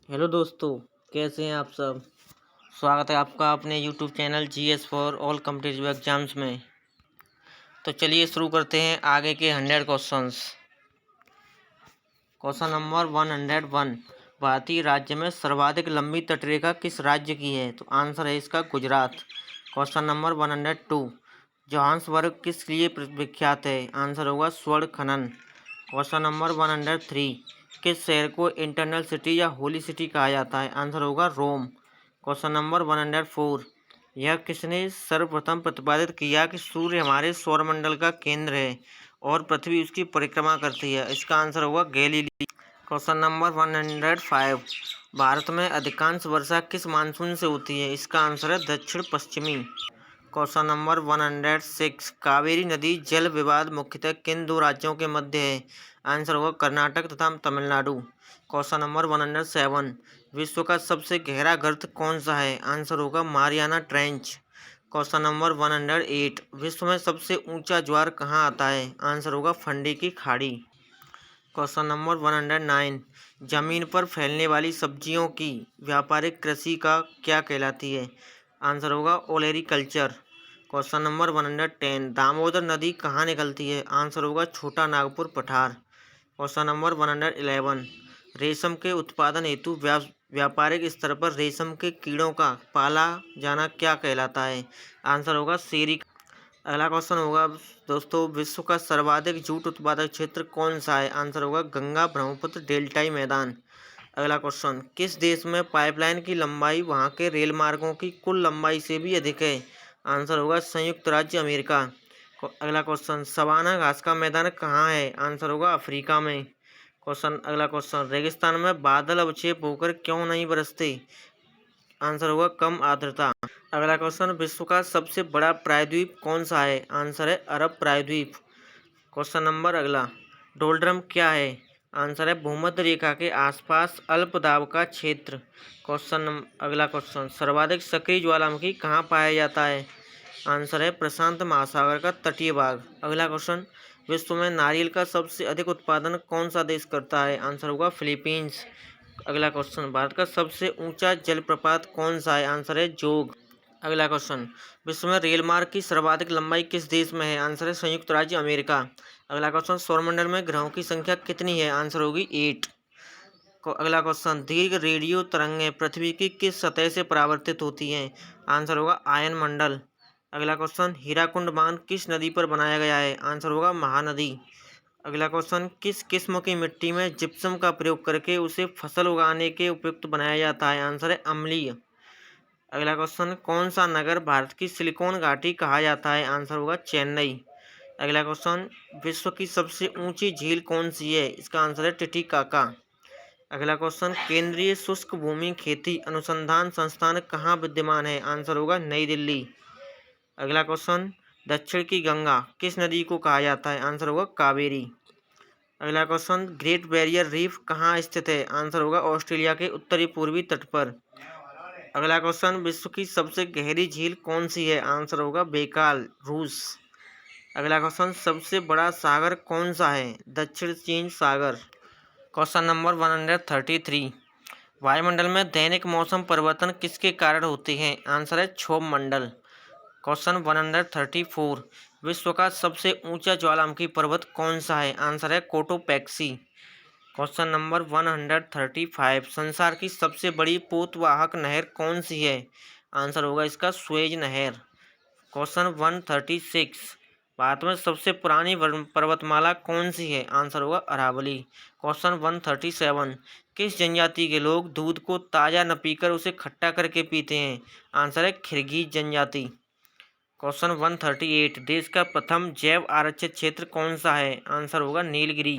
Hello दोस्तों, कैसे हैं आप सब। स्वागत है आपका अपने YouTube channel GS for all competitive exams में। तो चलिए शुरू करते हैं आगे के 100 क्वेश्चंस। क्वेश्चन नंबर 101, भारतीय राज्य में सर्वाधिक लंबी तटरेखा किस राज्य की है। तो आंसर है इसका गुजरात। क्वेश्चन नंबर 102, जोहान्सबर्ग किस लिए विख्यात है। आंसर होगा स्वर्ण खनन। क्वेश्चन नंबर 103, किस शहर को इंटरनल सिटी या होली सिटी कहा जाता है। आंसर होगा रोम। क्वेश्चन नंबर 104, यह किसने सर्वप्रथम प्रतिपादित किया कि सूर्य हमारे सौरमंडल का केंद्र है और पृथ्वी उसकी परिक्रमा करती है। इसका आंसर होगा गैलीली। क्वेश्चन नंबर 105, भारत में अधिकांश वर्षा किस मानसून से होती है। इसका आंसर है दक्षिण पश्चिमी। क्वेश्चन नंबर 106, कावेरी नदी जल विवाद मुख्यतः किन दो राज्यों के मध्य है। आंसर होगा कर्नाटक तथा तमिलनाडु। क्वेश्चन नंबर 107, विश्व का सबसे गहरा गर्त कौन सा है। आंसर होगा मारियाना ट्रेंच। क्वेश्चन नंबर 108, विश्व में सबसे ऊंचा ज्वार कहाँ आता है। आंसर होगा फंडी की खाड़ी। क्वेश्चन नंबर 109, जमीन पर फैलने वाली सब्जियों की व्यापारिक कृषि का क्या कहलाती है। आंसर होगा ओलेरीकल्चर। क्वेश्चन नंबर 110, दामोदर नदी कहाँ निकलती है। आंसर होगा छोटा नागपुर पठार। क्वेश्चन नंबर 111, रेशम के उत्पादन हेतु व्यापारिक स्तर पर रेशम के कीड़ों का पाला जाना क्या कहलाता है। आंसर होगा सेरी। अगला क्वेश्चन होगा दोस्तों, विश्व का सर्वाधिक जूट उत्पादक क्षेत्र कौन सा है। आंसर होगा गंगा ब्रह्मपुत्र डेल्टाई मैदान। अगला क्वेश्चन, किस देश में पाइपलाइन की लंबाई वहां के रेल मार्गों की कुल लंबाई से भी अधिक है। आंसर होगा संयुक्त राज्य अमेरिका। अगला क्वेश्चन, सवाना घास का मैदान कहाँ है। आंसर होगा अफ्रीका में। अगला क्वेश्चन, रेगिस्तान में बादल अवक्षेप होकर क्यों नहीं बरसते। आंसर होगा कम आर्द्रता। अगला क्वेश्चन, विश्व का सबसे बड़ा प्रायद्वीप कौन सा है। आंसर है अरब प्रायद्वीप। क्वेश्चन नंबर अगला, डोलड्रम क्या है। आंसर है भूमध्य रेखा के आसपास अल्प दाब का क्षेत्र। अगला क्वेश्चन, सर्वाधिक सक्रिय ज्वालामुखी कहाँ पाया जाता है। आंसर है प्रशांत महासागर का तटीय भाग। अगला क्वेश्चन, विश्व में नारियल का सबसे अधिक उत्पादन कौन सा देश करता है। आंसर होगा फिलीपींस। अगला क्वेश्चन, भारत का सबसे ऊंचा जलप्रपात कौन सा है। आंसर है जोग। अगला क्वेश्चन, विश्व में रेल मार्ग की सर्वाधिक लंबाई किस देश में है। आंसर है संयुक्त राज्य अमेरिका। अगला क्वेश्चन, सौरमंडल में ग्रहों की संख्या कितनी है। आंसर होगी 8। अगला क्वेश्चन, दीर्घ रेडियो तरंगें पृथ्वी की किस सतह से परावर्तित होती हैं। आंसर होगा आयन मंडल। अगला क्वेश्चन, हीराकुंड बांध किस नदी पर बनाया गया है। आंसर होगा महानदी। अगला क्वेश्चन, किस किस्म की मिट्टी में जिप्सम का प्रयोग करके उसे फसल उगाने के उपयुक्त बनाया जाता है। आंसर है अम्लीय। अगला क्वेश्चन, कौन सा नगर भारत की सिलिकॉन घाटी कहा जाता है। आंसर होगा चेन्नई। अगला क्वेश्चन, विश्व की सबसे ऊंची झील कौन सी है। इसका आंसर है टिटिकाका। अगला क्वेश्चन, केंद्रीय शुष्क भूमि खेती अनुसंधान संस्थान कहाँ विद्यमान है। आंसर होगा नई दिल्ली। अगला क्वेश्चन, दक्षिण की गंगा किस नदी को कहा जाता है। आंसर होगा कावेरी। अगला क्वेश्चन, ग्रेट बैरियर रीफ कहाँ स्थित है। आंसर होगा ऑस्ट्रेलिया के उत्तरी पूर्वी तट पर। अगला क्वेश्चन, विश्व की सबसे गहरी झील कौन सी है। आंसर होगा बेकाल, रूस। अगला क्वेश्चन, सबसे बड़ा सागर कौन सा है। दक्षिण चीन सागर। क्वेश्चन नंबर 133, वायुमंडल में दैनिक मौसम परिवर्तन किसके कारण होते हैं। आंसर है क्षोभ मंडल। क्वेश्चन 134, विश्व का सबसे ऊंचा ज्वालामुखी पर्वत कौन सा है। आंसर है कोटोपैक्सी। क्वेश्चन नंबर 135, संसार की सबसे बड़ी पोतवाहक नहर कौन सी है। आंसर होगा इसका स्वेज नहर। क्वेश्चन 136, भारत में सबसे पुरानी पर्वतमाला कौन सी है। आंसर होगा अरावली। क्वेश्चन 137, किस जनजाति के लोग दूध को ताज़ा न पीकर उसे खट्टा करके पीते हैं। आंसर है खिरगीज जनजाति। क्वेश्चन 138, देश का प्रथम जैव आरक्षित क्षेत्र कौन सा है। आंसर होगा नीलगिरी।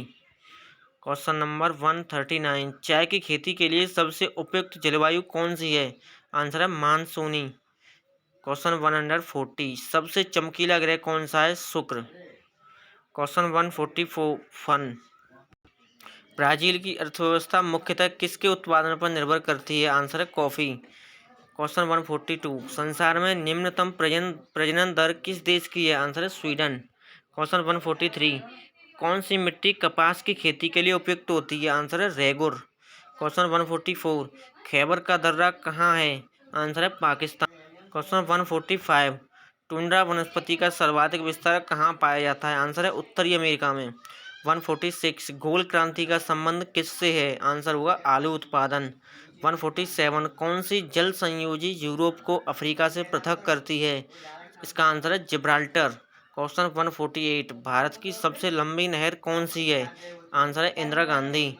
क्वेश्चन नंबर 139, चाय की खेती के लिए सबसे उपयुक्त जलवायु कौन सी है। आंसर है मानसूनी। क्वेश्चन 140, सबसे चमकीला ग्रह कौन सा है। शुक्र। क्वेश्चन 144, फन, ब्राजील की अर्थव्यवस्था मुख्यतः किसके उत्पादन पर निर्भर करती है। आंसर है कॉफ़ी। क्वेश्चन 142, संसार में निम्नतम प्रजनन दर किस देश की है। आंसर है स्वीडन। क्वेश्चन 143, कौन सी मिट्टी कपास की खेती के लिए उपयुक्त होती है। आंसर है रेगुर। क्वेश्चन 144, खैबर का दर्रा कहाँ है? आंसर है पाकिस्तान। क्वेश्चन 145, टुंड्रा वनस्पति का सर्वाधिक विस्तार कहाँ पाया जाता है? आंसर है उत्तरी अमेरिका में। 146, गोल क्रांति का संबंध किससे है? आंसर होगा आलू उत्पादन। 147, कौन सी जल संयोजी यूरोप को अफ्रीका से पृथक करती है? इसका आंसर है जिब्राल्टर। क्वेश्चन 148, भारत की सबसे लंबी नहर कौन सी है? आंसर है इंदिरा गांधी।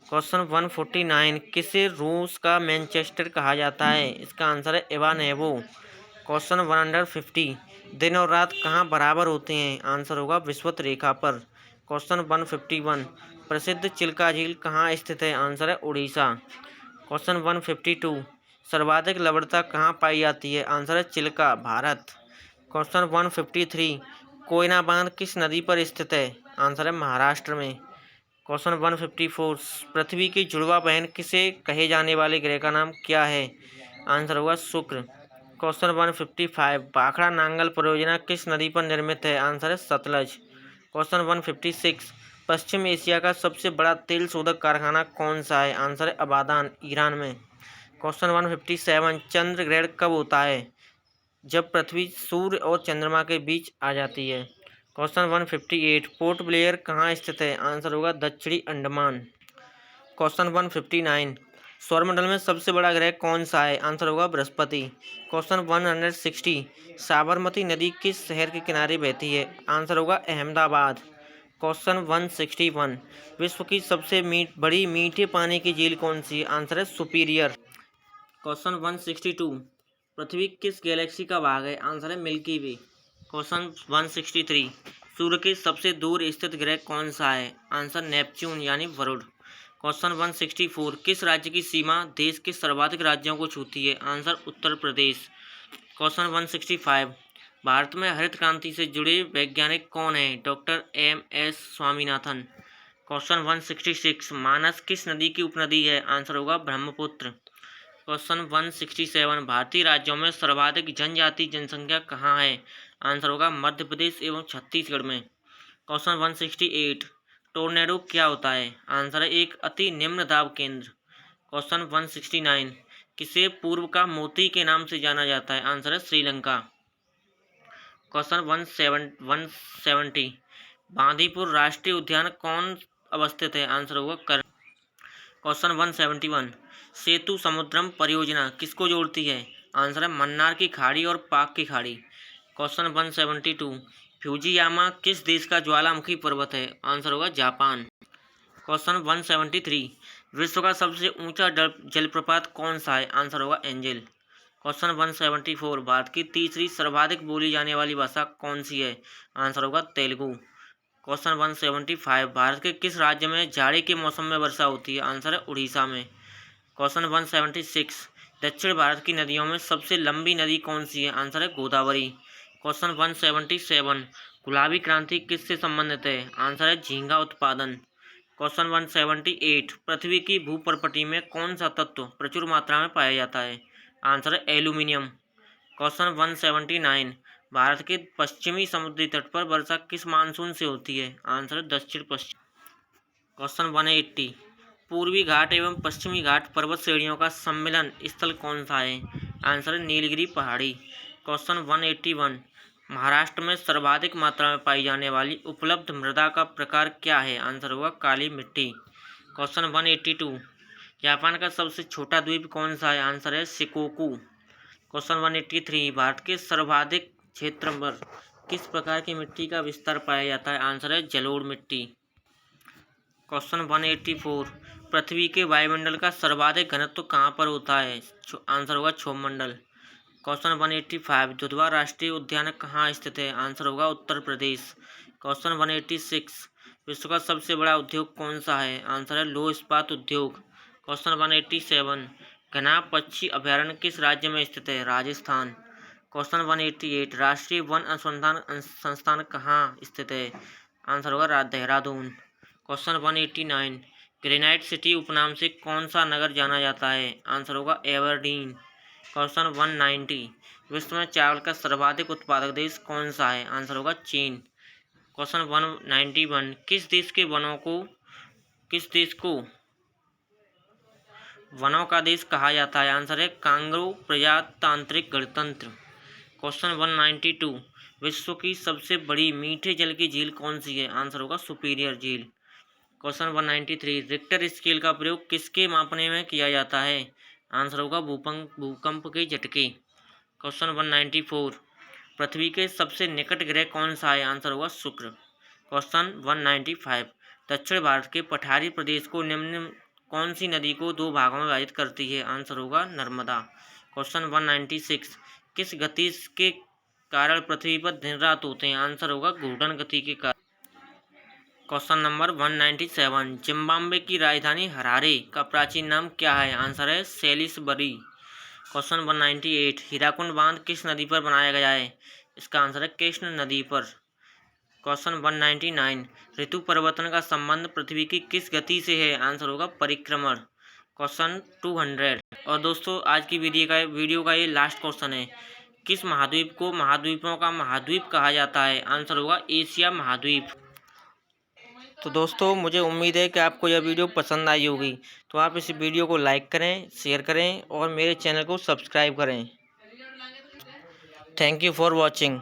क्वेश्चन 149, किसे रूस का मैनचेस्टर कहा जाता है? इसका आंसर है इवानेवो। क्वेश्चन 150, दिन और रात कहाँ बराबर होते हैं? आंसर होगा विषुवत रेखा पर। क्वेश्चन 151, प्रसिद्ध चिल्का झील कहाँ स्थित है? आंसर है उड़ीसा। क्वेश्चन 152, सर्वाधिक लवणता कहाँ पाई जाती है? आंसर है चिल्का, भारत। क्वेश्चन 153, कोयना बांध किस नदी पर स्थित है? आंसर है महाराष्ट्र में। क्वेश्चन 154, पृथ्वी की जुड़वा बहन किसे कहे जाने वाले ग्रह का नाम क्या है? आंसर होगा शुक्र। क्वेश्चन 155, भाखड़ा नांगल परियोजना किस नदी पर निर्मित है? आंसर है सतलज। क्वेश्चन 156, पश्चिम एशिया का सबसे बड़ा तेल शोधक कारखाना कौन सा है? आंसर है अबादान, ईरान में। क्वेश्चन 157, चंद्र ग्रहण कब होता है? जब पृथ्वी सूर्य और चंद्रमा के बीच आ जाती है। क्वेश्चन 158, पोर्ट ब्लेयर कहाँ स्थित है? आंसर होगा दक्षिणी अंडमान। क्वेश्चन 159, सौरमंडल में सबसे बड़ा ग्रह कौन सा है? आंसर होगा बृहस्पति। क्वेश्चन 160, साबरमती नदी किस शहर के किनारे बहती है? आंसर होगा अहमदाबाद। क्वेश्चन 161, विश्व की सबसे बड़ी मीठे पानी की झील कौन सी है? आंसर है सुपीरियर। क्वेश्चन 162, पृथ्वी किस गैलेक्सी का भाग है? आंसर है मिल्की वे। क्वेश्चन 163, सूर्य के सबसे दूर स्थित ग्रह कौन सा है? आंसर नेपच्यून यानी वरुण। क्वेश्चन 164, किस राज्य की सीमा देश के सर्वाधिक राज्यों को छूती है? आंसर उत्तर प्रदेश। क्वेश्चन 165, भारत में हरित क्रांति से जुड़े वैज्ञानिक कौन हैं? Doctor M.S. स्वामीनाथन। क्वेश्चन 166, मानस किस नदी की उपनदी है? आंसर होगा ब्रह्मपुत्र। क्वेश्चन 167, भारतीय राज्यों में सर्वाधिक जनजाति जनसंख्या कहाँ है? आंसर होगा मध्य प्रदेश एवं छत्तीसगढ़ में। क्वेश्चन 168, टोर्नेडो क्या होता है? आंसर है एक अति निम्न दाब केंद्र। क्वेश्चन 169, किसे पूर्व का मोती के नाम से जाना जाता है? आंसर है श्रीलंका। क्वेश्चन 170, बांदीपुर राष्ट्रीय उद्यान कौन अवस्थित है? आंसर होगा कर। क्वेश्चन 171, सेतु समुद्रम परियोजना किसको जोड़ती है? आंसर है मन्नार की खाड़ी और पाक की खाड़ी। क्वेश्चन 172, फ्यूजियामा किस देश का ज्वालामुखी पर्वत है? आंसर होगा जापान। क्वेश्चन 173, विश्व का सबसे ऊंचा जलप्रपात कौन सा है? आंसर होगा एंजल। क्वेश्चन 174, भारत की तीसरी सर्वाधिक बोली जाने वाली भाषा कौन सी है? आंसर होगा तेलुगु। क्वेश्चन 175, भारत के किस राज्य में जाड़े के मौसम में वर्षा होती है? आंसर है उड़ीसा में। क्वेश्चन 176, दक्षिण भारत की नदियों में सबसे लंबी नदी कौन सी है? आंसर है गोदावरी। क्वेश्चन 177, गुलाबी क्रांति किससे संबंधित है? आंसर है झींगा उत्पादन। क्वेश्चन 178, पृथ्वी की भूपर्पटी में कौन सा तत्व प्रचुर मात्रा में पाया जाता है? आंसर है एल्यूमिनियम। क्वेश्चन 179, भारत के पश्चिमी समुद्री तट पर वर्षा किस मानसून से होती है? आंसर है दक्षिण पश्चिम। क्वेश्चन 180, पूर्वी घाट एवं पश्चिमी घाट पर्वत श्रेणियों का सम्मिलन स्थल कौन सा है? आंसर है नीलगिरी पहाड़ी। क्वेश्चन 181, महाराष्ट्र में सर्वाधिक मात्रा में पाई जाने वाली उपलब्ध मृदा का प्रकार क्या है? आंसर होगा काली मिट्टी। क्वेश्चन 182, जापान का सबसे छोटा द्वीप कौन सा है? आंसर है शिकोकू। क्वेश्चन 183, भारत के सर्वाधिक क्षेत्र पर किस प्रकार की मिट्टी का विस्तार पाया जाता है? आंसर है जलोढ़ मिट्टी। क्वेश्चन 184, पृथ्वी के वायुमंडल का सर्वाधिक घनत्व कहाँ पर होता है? आंसर होगा क्षोभमंडल। क्वेश्चन 185, दुधवा राष्ट्रीय उद्यान कहाँ स्थित है? आंसर होगा उत्तर प्रदेश। क्वेश्चन 186, विश्व का सबसे बड़ा उद्योग कौन सा है? आंसर है लौह इस्पात उद्योग। क्वेश्चन 187, घना पक्षी अभयारण्य किस राज्य में स्थित है? राजस्थान। क्वेश्चन 188, राष्ट्रीय वन अनुसंधान संस्थान कहाँ स्थित है? आंसर होगा देहरादून। क्वेश्चन 189, ग्रेनाइट सिटी उपनाम से कौन सा नगर जाना जाता है? आंसर होगा एबरडीन। क्वेश्चन 190, विश्व में चावल का सर्वाधिक उत्पादक देश कौन सा है? आंसर होगा चीन। क्वेश्चन 191, किस देश को वनों का देश कहा जाता है? आंसर है कांगो प्रजातांत्रिक गणतंत्र। क्वेश्चन 192, विश्व की सबसे बड़ी मीठे जल की झील कौन सी है? आंसर होगा सुपीरियर झील। क्वेश्चन 193, रिक्टर स्केल का प्रयोग किसके मापने में किया जाता है? आंसर होगा भूकंप के झटके। क्वेश्चन 194, पृथ्वी के सबसे निकट ग्रह कौन सा है? आंसर होगा शुक्र। क्वेश्चन 195, दक्षिण भारत के पठारी प्रदेश को निम्न कौन सी नदी को दो भागों में विभाजित करती है? आंसर होगा नर्मदा। क्वेश्चन 196, किस गति के कारण पृथ्वी पर दिन रात होते हैं? आंसर होगा घूर्णन गति के कारण। क्वेश्चन नंबर 197, जिम्बाब्वे की राजधानी हरारे का प्राचीन नाम क्या है? आंसर है सेलिसबरी। क्वेश्चन 198, हीराकुंड बांध किस नदी पर बनाया गया है? इसका आंसर है कृष्ण नदी पर। क्वेश्चन 199, ऋतु परिवर्तन का संबंध पृथ्वी की किस गति से है? आंसर होगा परिक्रमण। क्वेश्चन 200, और दोस्तों आज की वीडियो का ये लास्ट क्वेश्चन है, किस महाद्वीप को महाद्वीपों का महाद्वीप कहा जाता है? आंसर होगा एशिया महाद्वीप। तो दोस्तों मुझे उम्मीद है कि आपको यह वीडियो पसंद आई होगी, तो आप इस वीडियो को लाइक करें, शेयर करें और मेरे चैनल को सब्सक्राइब करें। Thank you for watching.